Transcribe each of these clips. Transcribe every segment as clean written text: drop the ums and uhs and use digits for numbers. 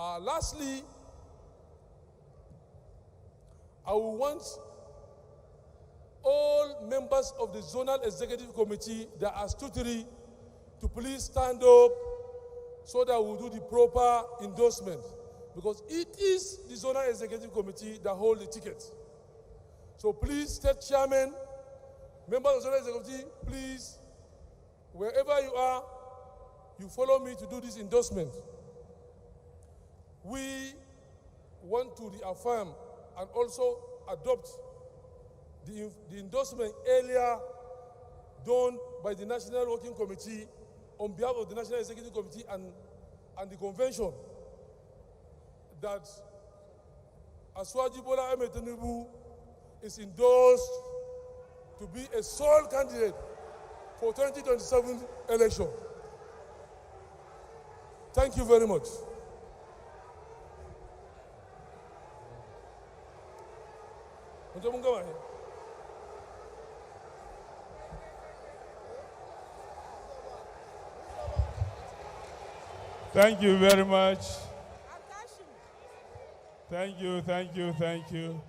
Lastly, I will want all members of the Zonal Executive Committee that are statutory to please stand up so that we'll do the proper endorsement, because it is the Zonal Executive Committee that hold the ticket. So please, State Chairman, members of the Zonal Executive Committee, please, wherever you are, you follow me to do this endorsement. We want to reaffirm and also adopt the endorsement earlier done by the National Working Committee on behalf of the National Executive Committee and the convention, that Asiwaju Bola Ahmed Tinubu is endorsed to be a sole candidate for 2027 election. Thank you very much. Thank you very much. Thank you, thank you, thank you.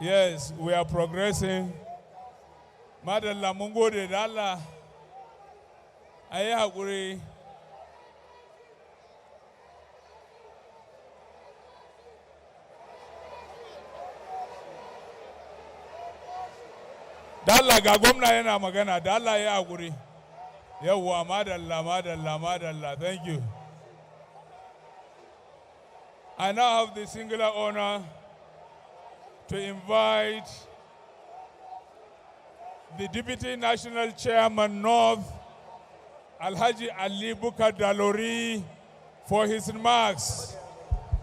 Yes, we are progressing. Madalla mun gode da Allah. Ayi hakuri. Da Allah ga gwamna yana magana, da Allah ya hakuri. Yawwa, madalla, madalla, madalla. Thank you. I now have the singular honor to invite the Deputy National Chairman North, Alhaji Ali Bukar Dalori, for his remarks.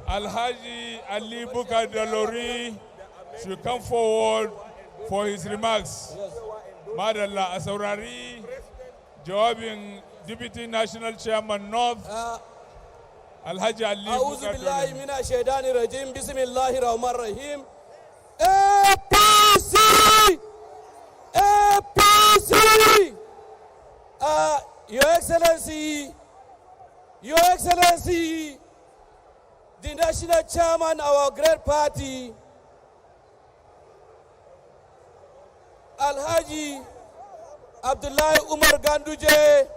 Alhaji Ali Bukar Dalori should come forward for his remarks. Madalla, a saurari jawabin Deputy National Chairman North, Alhaji Ali Bukar Dalori. A'udhu billahi minash shaitani rajim. Bismillahir rahmanir rahim. APC! APC! Your Excellency, the National Chairman of our great party, Alhaji Abdullahi Umar Ganduje.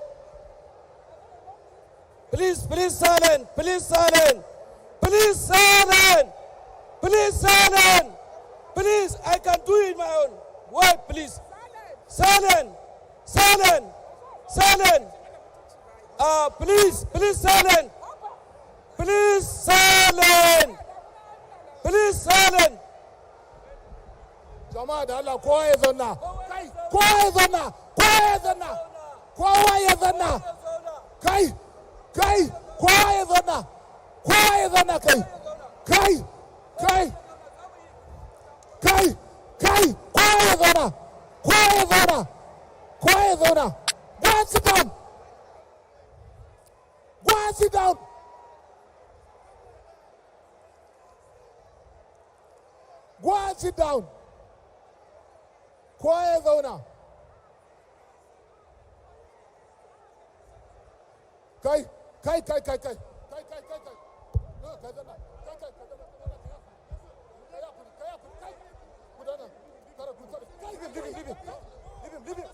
Please silent, please silent, please silent, please silent. Please, I can do it my own. Wait, please. Silent, silent, silent. Please silent. Please silent. Please silent. Jama'a da Allah kowa ya zanna. Kowa ya zanna. Kowa ya zanna. Kowa ya zanna. Kai. Kowa ya zanna. Kowa ya zanna kai. Kai. Quiet order. Quiet order. Go and sit down. Go and sit down. Go and sit down. Quiet order. Kai. Leave him.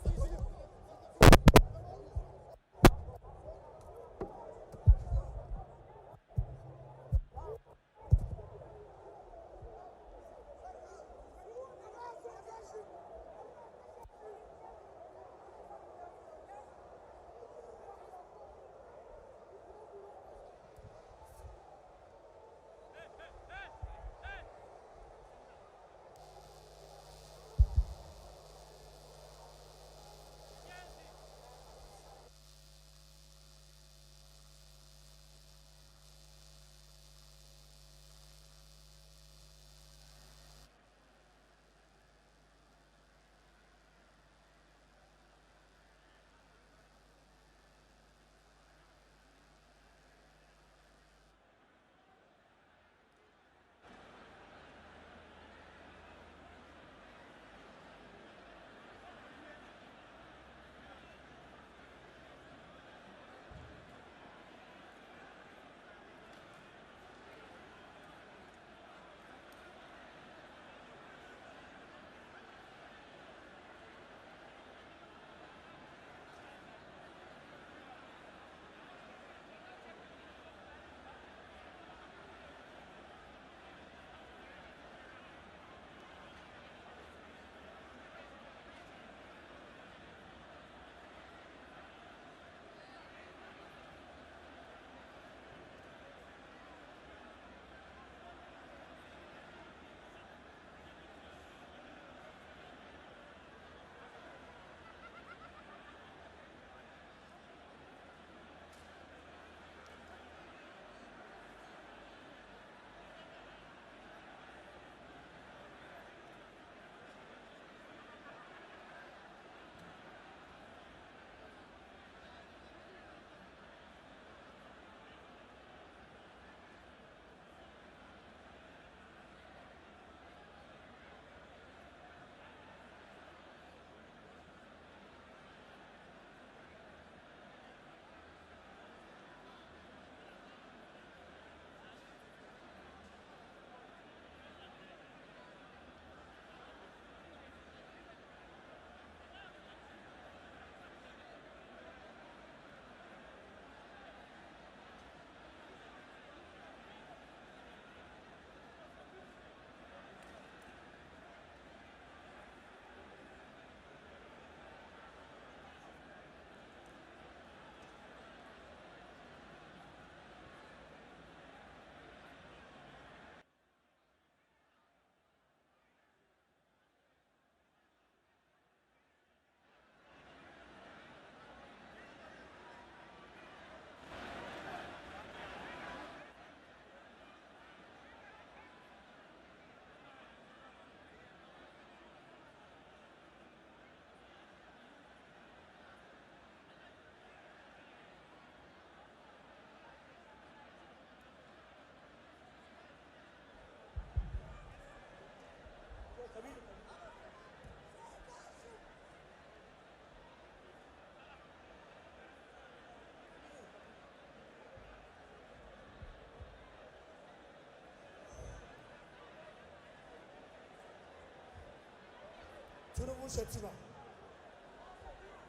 Tinubu Shettima.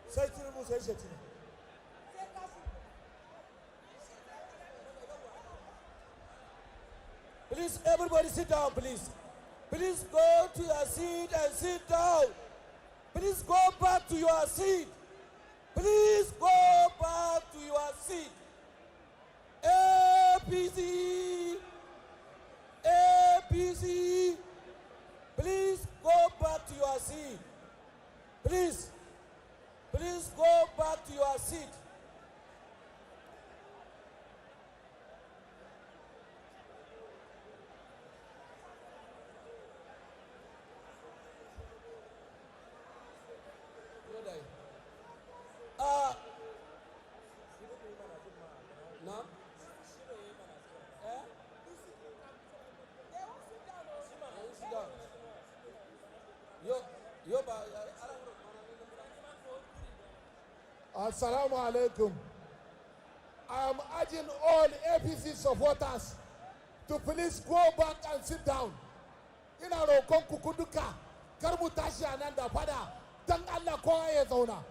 Say Tinubu, say Shettima. Please, everybody sit down, please. Please go to your seat and sit down. Please go back to your seat. Please go back to your seat. APC, APC, please go back to your seat. Please go back to your seat. No? Assalamu alaikum. I am urging all APC supporters to please go back and sit down. Ina roƙon ku duka kar mu tashi a nan da fada dan Allah kowa ya zauna.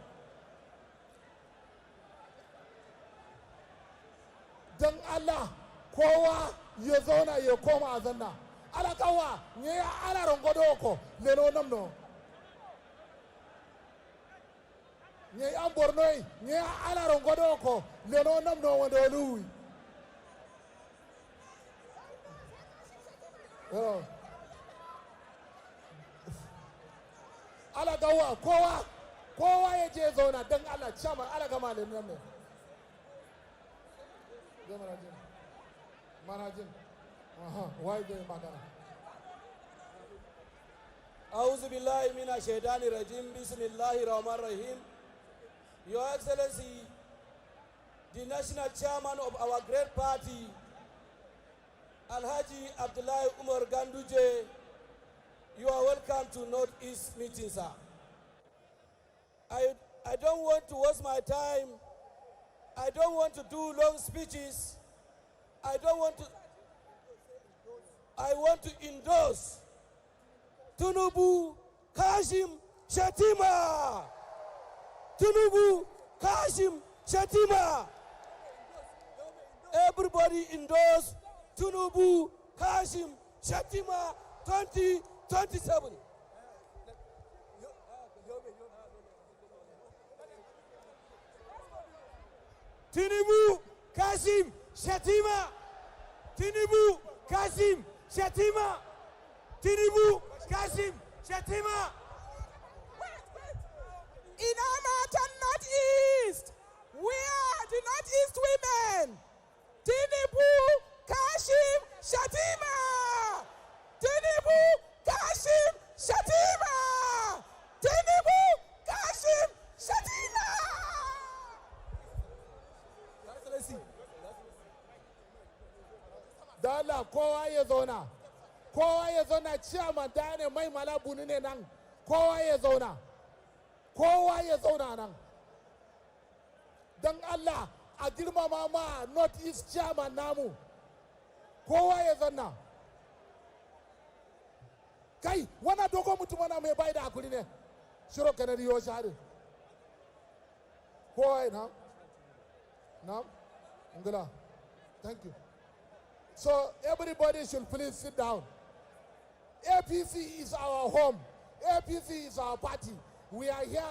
Dan Allah kowa ya zauna ya koma a zanna. Ala kawa nye ala rongodo ko leno namno. Nye an bornoi nye ala rongodo ko leno namno wando lui. Ala kawa kowa ya je zauna dan Allah chama ala kama leno namno. Manajin. Why they magana? A'udhu billahi minash shaitani rajim. Bismillahir rahmanir rahim. Your Excellency, the national chairman of our great party, Alhaji Abdullahi Umar Ganduje, you are welcome to Northeast meeting, sir. I don't want to waste my time. I don't want to do long speeches. I want to endorse Tinubu Kashim Shettima. Tinubu Kashim Shettima. Everybody endorse Tinubu Kashim Shettima 2027. Tinubu Kashim Shettima. Tinubu Kashim Shettima. Tinubu Kashim Shettima. In Amatan Northeast, we are the Northeast women. Tinubu Kashim Shettima. Tinubu Kashim Shettima. Tinubu Kashim Shettima. Dala kowa ya zauna. Kowa ya zauna chairman da ne mai malabuni ne nan. Kowa ya zauna. Kowa ya zauna nan. Dan Allah a girmama ma Northeast chairman namu. Kowa ya zauna. Kai, wana dogo mutum wana mai bai da hakuri ne. Shiro kanari yo shahadu. Kowa na. Now, Ngula, thank you. So everybody should please sit down. APC is our home. APC is our party. We are here.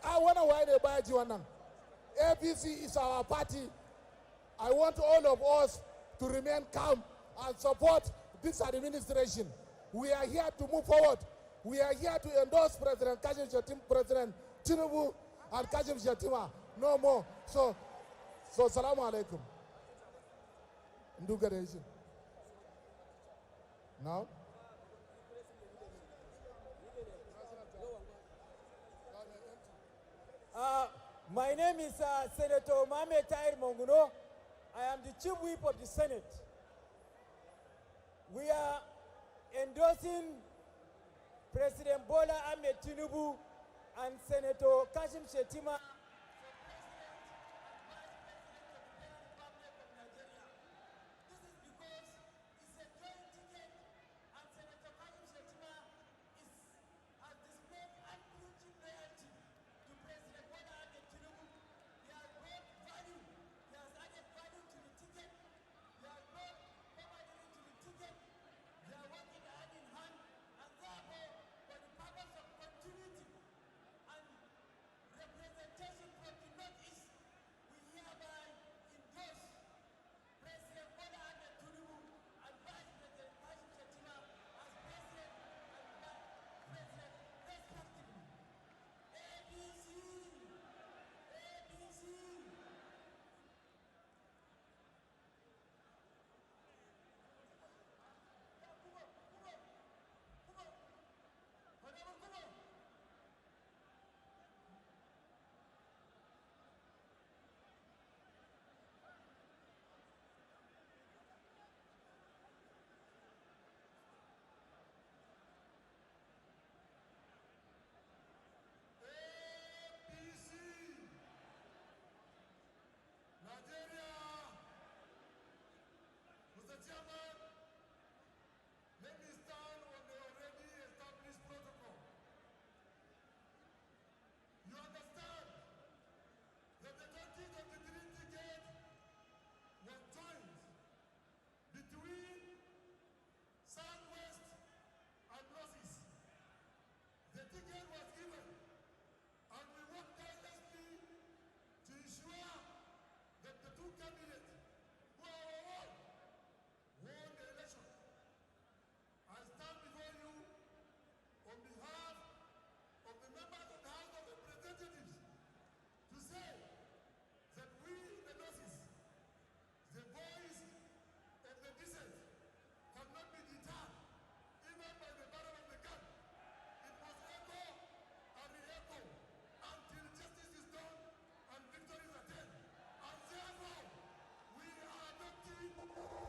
I want to write about you now. APC is our party. I want all of us to remain calm and support this administration. We are here to move forward. We are here to endorse President Tinubu and Kashim Shettima. No more. So salamu alaikum. Ndugaration. Now. My name is Senator Mohamed Tahir Monguno. I am the Chief Whip of the Senate. We are endorsing President Bola Ahmed Tinubu and Senator Kashim Shettima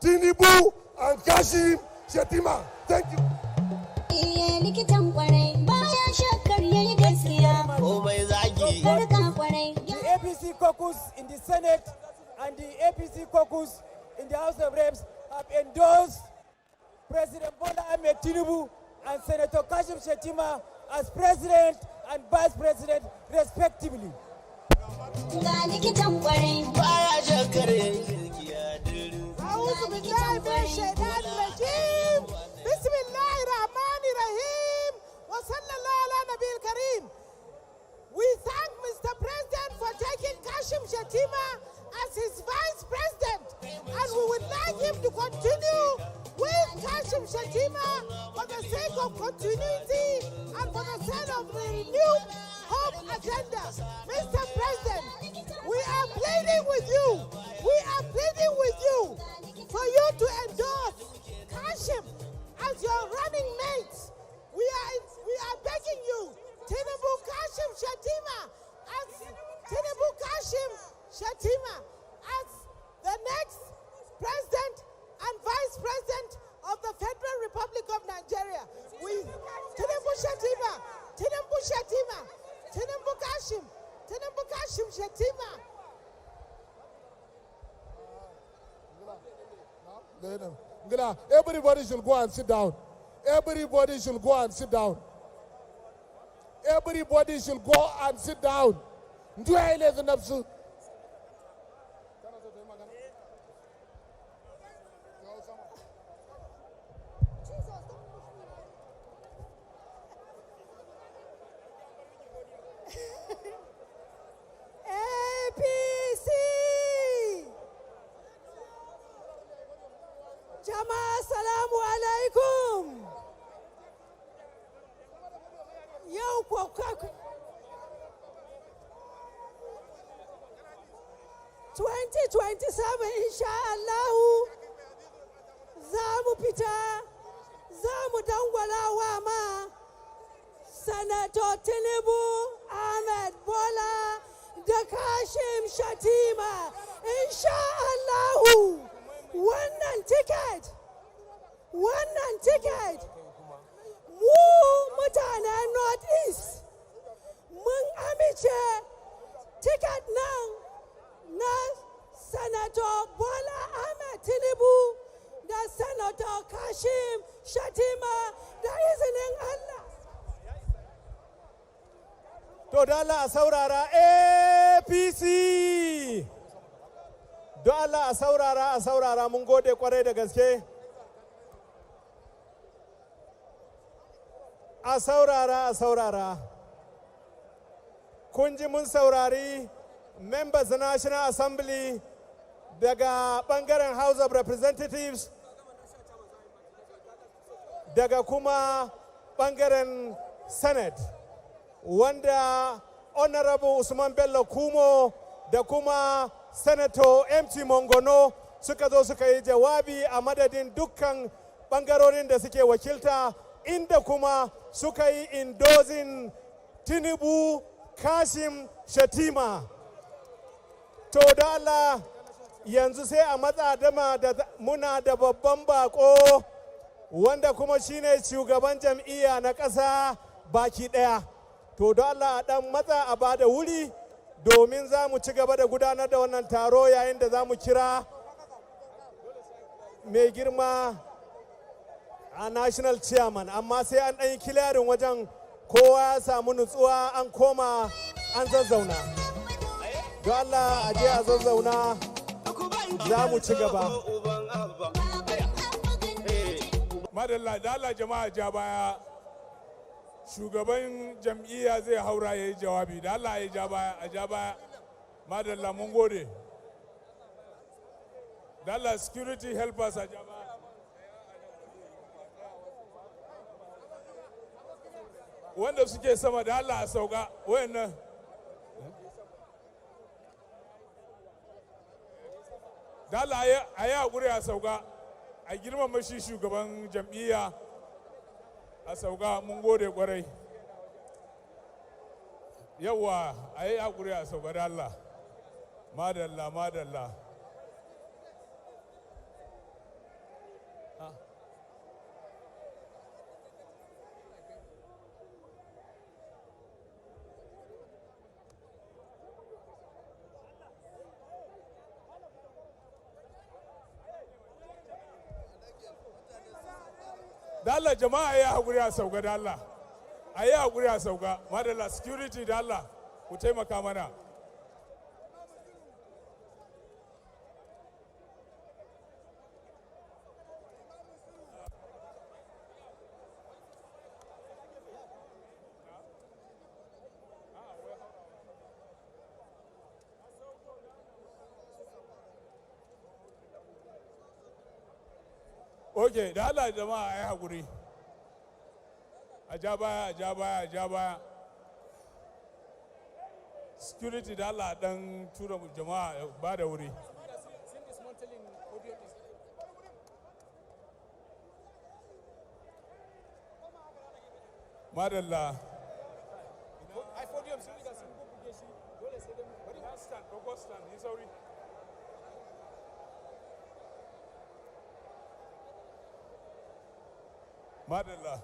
Tinubu and Kashim Shettima. Thank you. The APC caucus in the Senate and the APC caucus in the House of Reps have endorsed President Bola Ahmed Tinubu and Senator Kashim Shettima as President and Vice President, respectively. We thank Mr. President for taking Kashim Shettima as his Vice President, and we would like him to continue with Kashim Shettima for the sake of continuity and for the sake of the renewed hope agenda. Mr. President, we are pleading with you. We are pleading with you for you to endorse Kashim as your running mate. We are begging you. Tinubu Kashim Shettima as the next President and Vice President of the Federal Republic of Nigeria. Tinubu Kashim Shettima. Everybody should go and sit down. Everybody should go and sit down. Everybody should go and sit down. APC. Jama'a salamu alaikum. Yau kwakwaku 2027 insha Allahu za mu fita, za mu dangwala wa ma Senator Tinubu Ahmed Bola da Kashim Shettima insha Allahu. Wannan ticket mu mutanen North East mun amince ticket nan na Senator Bola Ahmed Tinubu da Senator Kashim Shettima da izinin Allah. To da Allah a saurara APC. Do Allah a saurara mun gode kwarai da gaske. A saurara. Kun ji mun saurari members of National Assembly daga bangaren House of Representatives daga kuma bangaren Senate wanda Honorable Usman Bello Kumo da kuma Senator MT Mongono suka zo suka yi jawabi a madadin dukkan bangarorin da suke wakilta, inda kuma suka yi endorsing Tinubu Kashim Shettima. To da Allah yanzu sai a matsa dama da muna da babban bako wanda kuma shine shugaban jam'iyya na ƙasa baki ɗaya. To da Allah a ɗan matsa a bada wuri domin za mu ci gaba da gudanar da wannan taro yayin da za mu kira mai girma a national chairman, amma sai an ɗan yi kilarin wajen kowa ya samu nutsuwa an koma an zazzauna. Don Allah a je a zazzauna za mu ci gaba. Madalla da Allah jama'a ja baya. Shugaban jam'iyya zai haura ya yi jawabi. Da Allah ya ja baya. Madalla mun gode. Da Allah security help us a ja baya. Wanda suke sama da Allah a sauka wayannan. Da Allah a yi haƙuri a sauka, a girmama shi shugaban jam'iyya a sauka, mun gode kwarai. Yawa a yi haƙuri a sauka da Allah. Madalla. Da Allah jama'a ya haƙuri a sauka da Allah. A yi haƙuri a sauka. Madalla security da Allah ku taimaka mana. Okay, da Allah jama'a ya haƙuri. A ja baya, a ja baya, a ja baya. Security da Allah dan tura jama'a ba da wuri. Madalla. Madalla.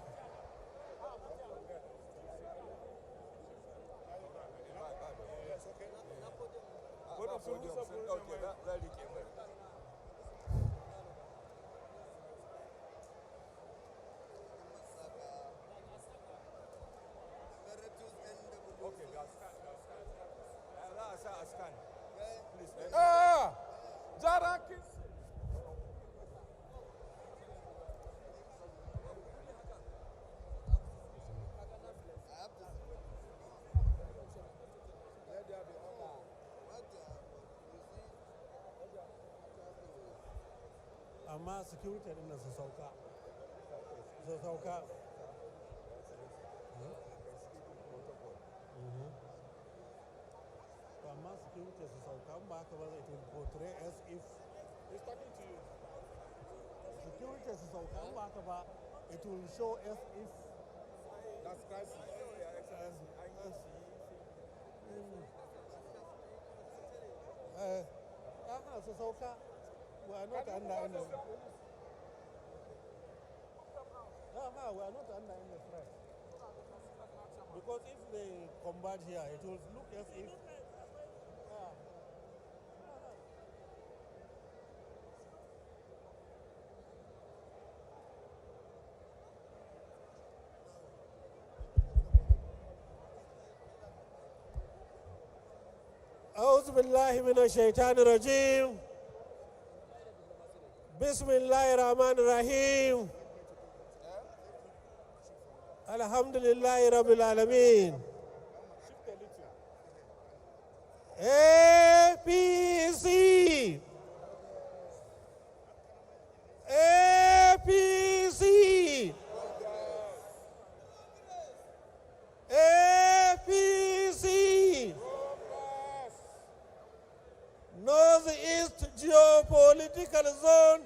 Amma security din nan su sauka. Su sauka. Amma security su sauka ba haka ba it will portray as if he's talking to you. Security su sauka ba haka ba it will show as if that's crisis. Su sauka. We are not under any. We are not under any threat. Because if they combat here, it will look as if. أعوذ بالله من الشيطان الرجيم. بسم الله الرحمن الرحيم. الحمد لله رب العالمين. APC. APC. APC. Northeast Geopolitical Zone,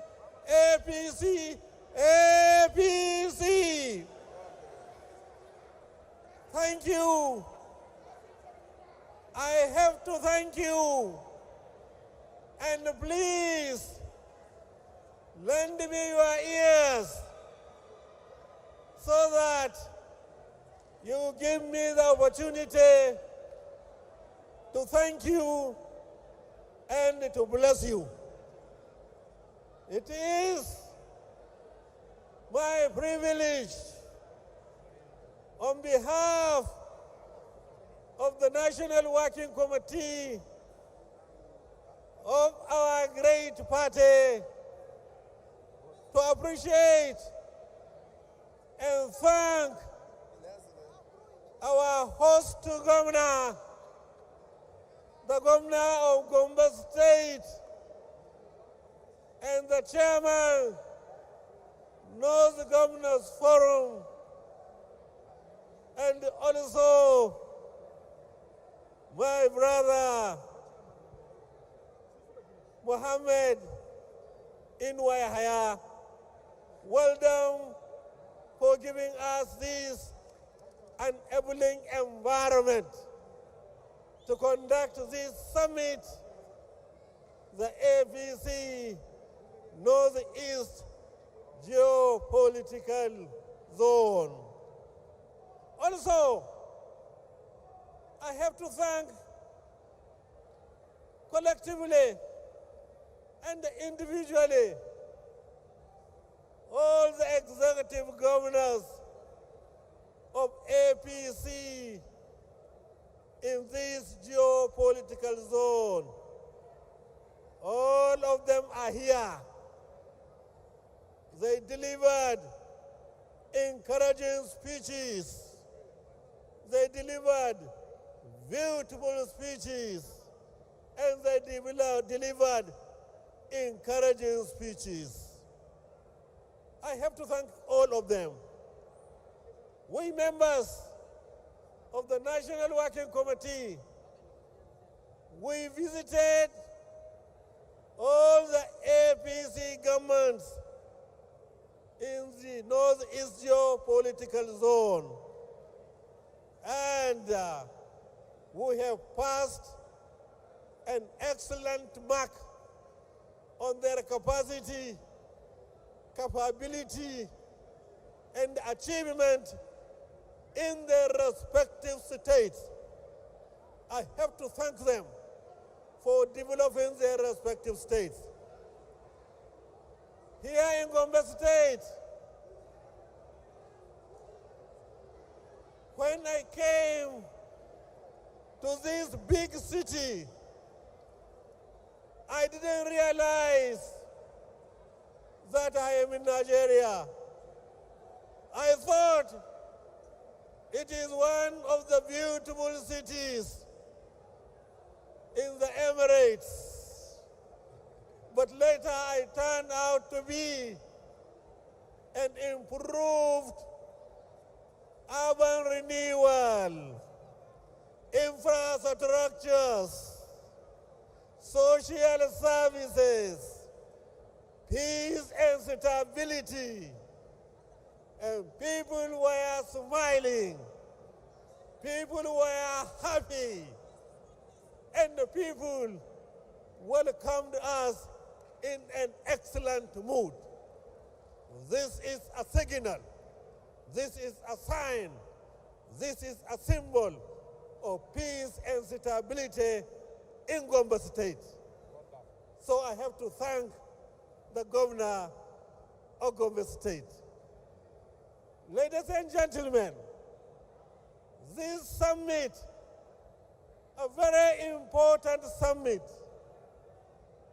APC, APC. Thank you. I have to thank you. And please, lend me your ears so that you give me the opportunity to thank you and to bless you. It is my privilege on behalf of the National Working Committee of our great party to appreciate and thank our host governor, the governor of Gombe State, and the chairman, North Governors Forum, and also my brother, Mohammed Inwayahaya. Well done for giving us this enabling environment to conduct this summit, the APC Northeast Geopolitical Zone. Also, I have to thank collectively and individually all the executive encouraging speeches. They delivered beautiful speeches, and they delivered encouraging speeches. I have to thank all of them. We members of the National Working Committee, we visited all the APC governments in the Northeast geopolitical zone. And we have passed an excellent mark on their capacity, capability, and achievement in their respective states. I have to thank them for developing their respective states. Here in Gombe State, when I came to this big city, I didn't realize that I am in Nigeria. I thought it is one of the beautiful cities in the Emirates. But later I turned out to be an improved urban renewal, infrastructures, social services, peace and stability, and people were smiling, people were happy, and the people welcomed us in an excellent mood. This is a signal, this is a sign, this is a symbol of peace and stability in Gombe State. So I have to thank the governor of Gombe State. Ladies and gentlemen, this summit, a very important summit,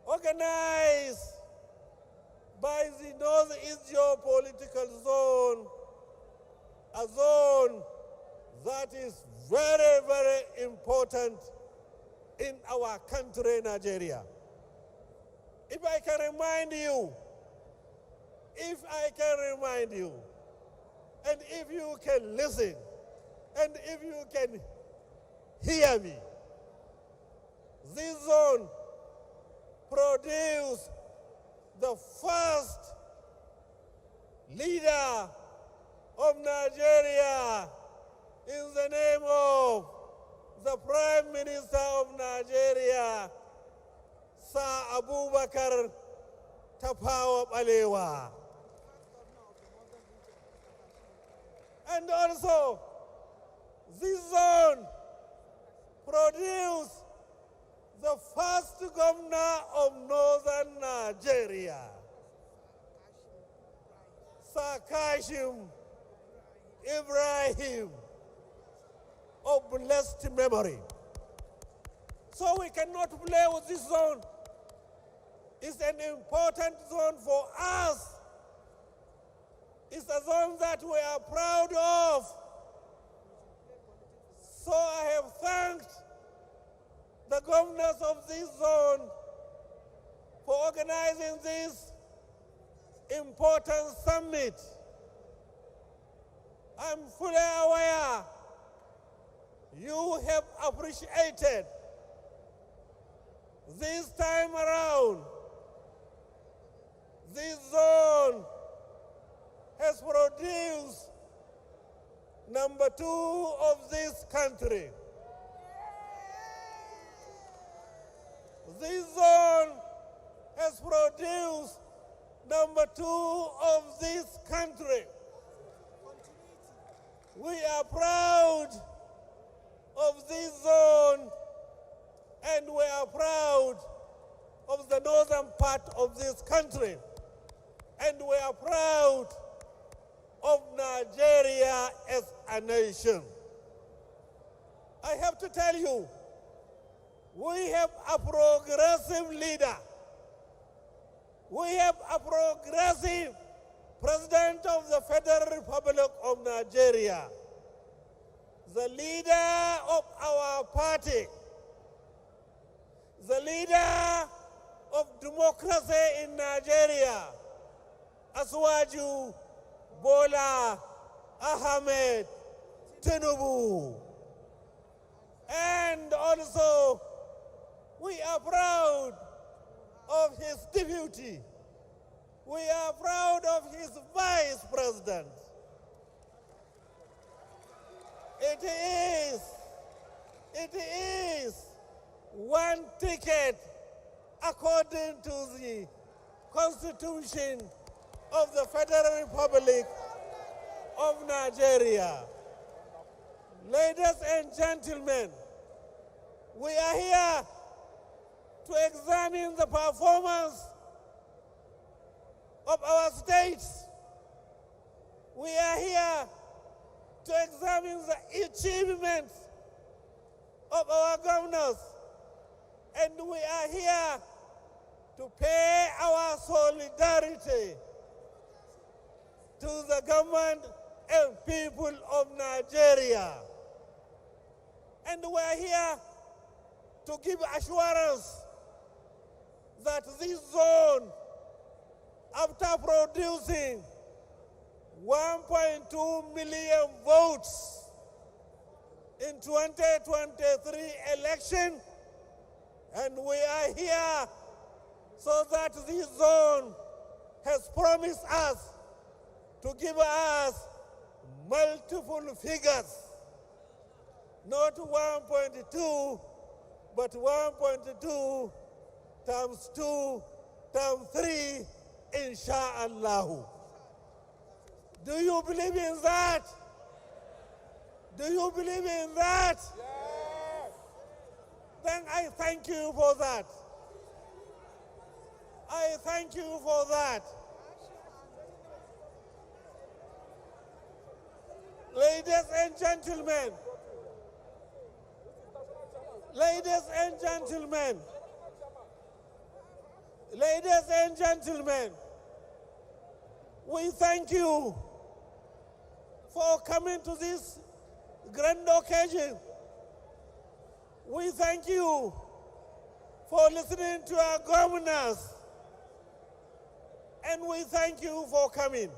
organized by the Northeast geopolitical zone, a zone that is very, very important in our country, Nigeria. If I can remind you, and if you can listen, and if you can hear me, this zone produced the first leader of Nigeria in the name of the Prime Minister of Nigeria, Sir Abubakar Tafawa Balewa. And also, this zone produced the first governor of northern Nigeria, Sir Kashim Ibrahim, of blessed memory. So we cannot play with this zone. It's an important zone for us. It's a zone that we are proud of. So I have thanked the governors of this zone for organizing this important summit. I'm fully aware you have appreciated this time around. This zone has produced number 2 of this country. This zone has produced number 2 of this country. We are proud of this zone, and we are proud of the northern part of this country, and we are proud of Nigeria as a nation. I have to tell you, we have a progressive leader. We have a progressive President of the Federal Republic of Nigeria, the leader of our party, the leader of democracy in Nigeria, Asuwaju Bola Ahmed Tinubu. And also, we are proud of his deputy. We are proud of his vice president. It is one ticket according to the Constitution of the Federal Republic of Nigeria. Ladies and gentlemen, we are here to examine the performance of our states. We are here to examine the achievements of our governors. And we are here to pay our solidarity to the government and people of Nigeria. And we are here to give assurance that this zone, after producing 1.2 million votes in 2023 election, and we are here so that this zone has promised us to give us multiple figures, not 1.2, but 1.2 times 2 times 3, insha'Allah. Do you believe in that? Do you believe in that? Yes. Then I thank you for that. I thank you for that. Ladies and gentlemen, ladies and gentlemen, ladies and gentlemen, we thank you for coming to this grand occasion. We thank you for listening to our governors, and we thank you for coming.